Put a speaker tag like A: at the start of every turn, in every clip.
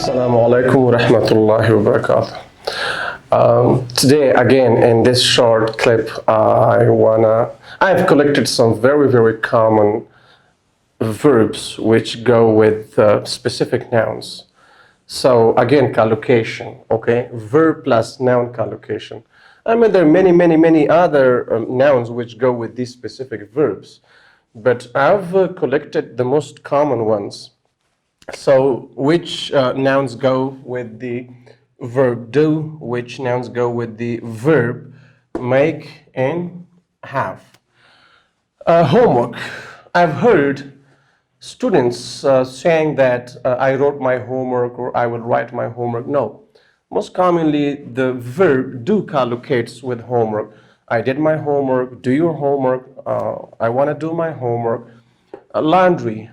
A: Assalamu alaikum wa rahmatullahi wa barakatuh. Today, again, in this short clip, I've collected some very common verbs which go with specific nouns. So again, collocation, okay? Verb plus noun collocation. I mean, there are many other nouns which go with these specific verbs, but I've collected the most common ones. So which nouns go with the verb do, which nouns go with the verb make and have. Homework. I've heard students saying that I wrote my homework or I will write my homework. No. Most commonly, the verb do collocates with homework. I did my homework, do your homework, I want to do my homework. Laundry.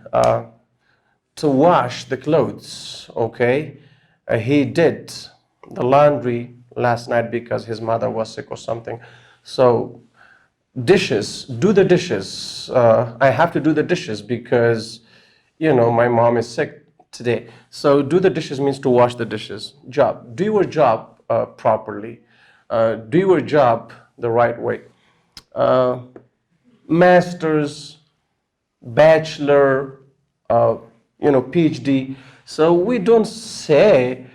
A: To wash the clothes, okay? He did the laundry last night because his mother was sick or something. So dishes, do the dishes. I have to do the dishes because, my mom is sick today. So do the dishes means to wash the dishes. Job, do your job properly. Do your job the right way. Master's, bachelor, PhD. So we don't say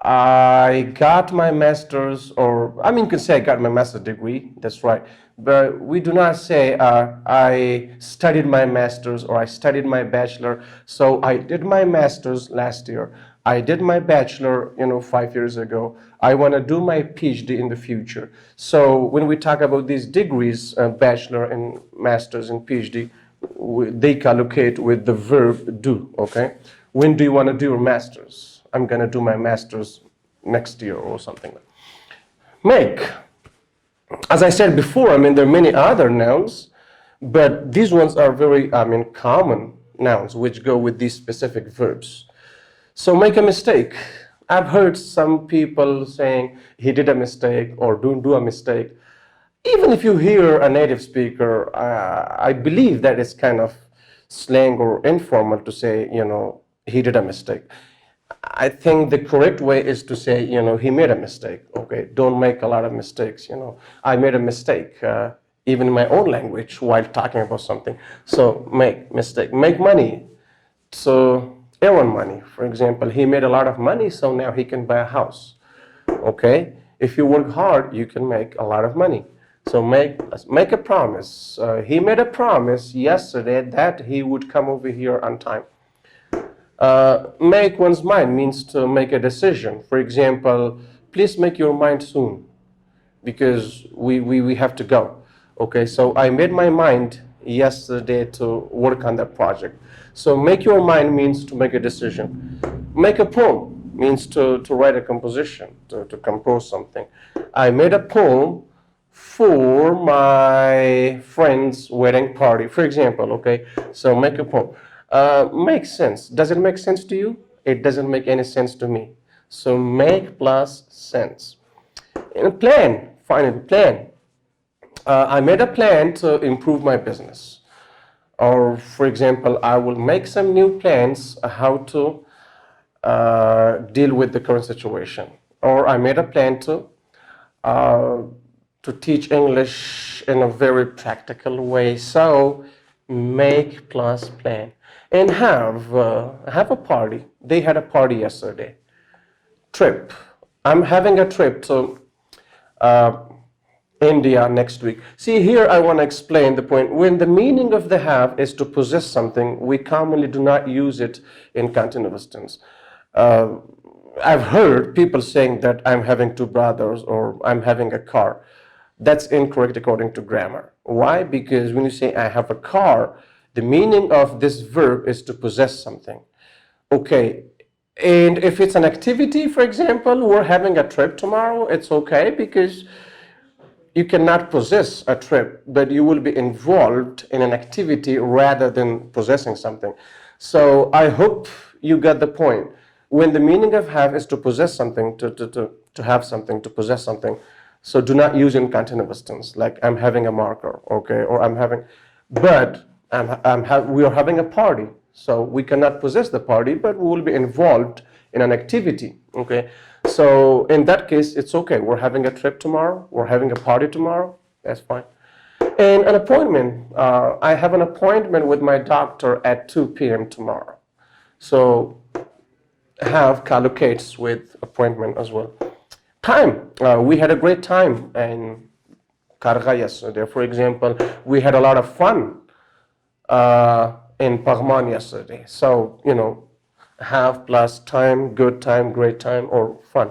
A: I got my master's, you can say I got my master's degree, that's right. But we do not say I studied my master's or I studied my bachelor. So I did my master's last year. I did my bachelor, 5 years ago. I want to do my PhD in the future. So when we talk about these degrees, bachelor and master's and PhD, they collocate with the verb do, okay? When do you want to do your master's? I'm going to do my master's next year or something. Make. As I said before, there are many other nouns, but these ones are very, common nouns which go with these specific verbs. So make a mistake. I've heard some people saying he did a mistake or don't do a mistake. Even if you hear a native speaker, I believe that it's kind of slang or informal to say, he did a mistake. I think the correct way is to say, he made a mistake. Okay, don't make a lot of mistakes. I made a mistake, even in my own language while talking about something. So make mistake, make money. So earn money. For example, he made a lot of money, so now he can buy a house. Okay, if you work hard, you can make a lot of money. So make a promise. He made a promise yesterday that he would come over here on time. Make one's mind means to make a decision. For example, please make your mind soon because we have to go. Okay, so I made my mind yesterday to work on that project. So make your mind means to make a decision. Make a poem means to write a composition, to compose something. I made a poem for my friend's wedding party, for example, okay? So make a poem. Makes sense. Does it make sense to you? It doesn't make any sense to me. So make plus sense. In a plan, finally, plan. I made a plan to improve my business. Or, for example, I will make some new plans how to deal with the current situation. Or I made a plan to teach English in a very practical way. So make plus plan. And have a party. They had a party yesterday. Trip. I'm having a trip to India next week. See, here I want to explain the point. When the meaning of the have is to possess something, we commonly do not use it in continuous tense. I've heard people saying that I'm having two brothers or I'm having a car. That's incorrect according to grammar. Why? Because when you say I have a car, the meaning of this verb is to possess something. Okay, and if it's an activity, for example, we're having a trip tomorrow, it's okay because you cannot possess a trip, but you will be involved in an activity rather than possessing something. So I hope you got the point. When the meaning of have is to possess something, to have something, to possess something, so do not use in continuous tense, like I'm having a marker, okay, or I'm having, but we are having a party, so we cannot possess the party, but we will be involved in an activity. Okay, so in that case, it's okay. We're having a trip tomorrow. We're having a party tomorrow. That's fine. And an appointment. I have an appointment with my doctor at 2 p.m. tomorrow. So have collocates with appointment as well. Time. We had a great time in Karga yesterday. For example, we had a lot of fun in Pagman yesterday. So, have plus time, good time, great time, or fun.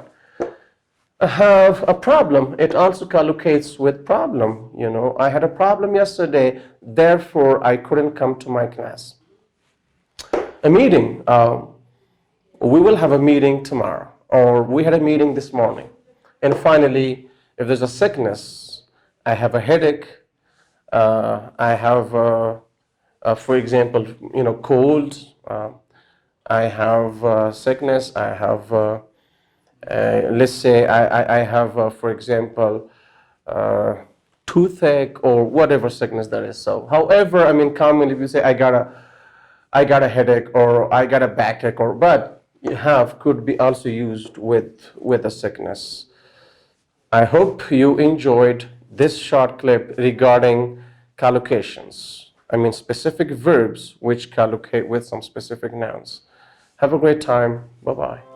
A: Have a problem. It also collocates with problem. I had a problem yesterday, therefore I couldn't come to my class. A meeting. We will have a meeting tomorrow, or we had a meeting this morning. And finally, if there's a sickness, I have a headache, I have, for example, cold, I have sickness, I have, let's say, I have, for example, toothache or whatever sickness that is. So, however, commonly we say I got a headache or I got a backache, but have could be also used with a sickness. I hope you enjoyed this short clip regarding collocations. Specific verbs which collocate with some specific nouns. Have a great time. Bye-bye.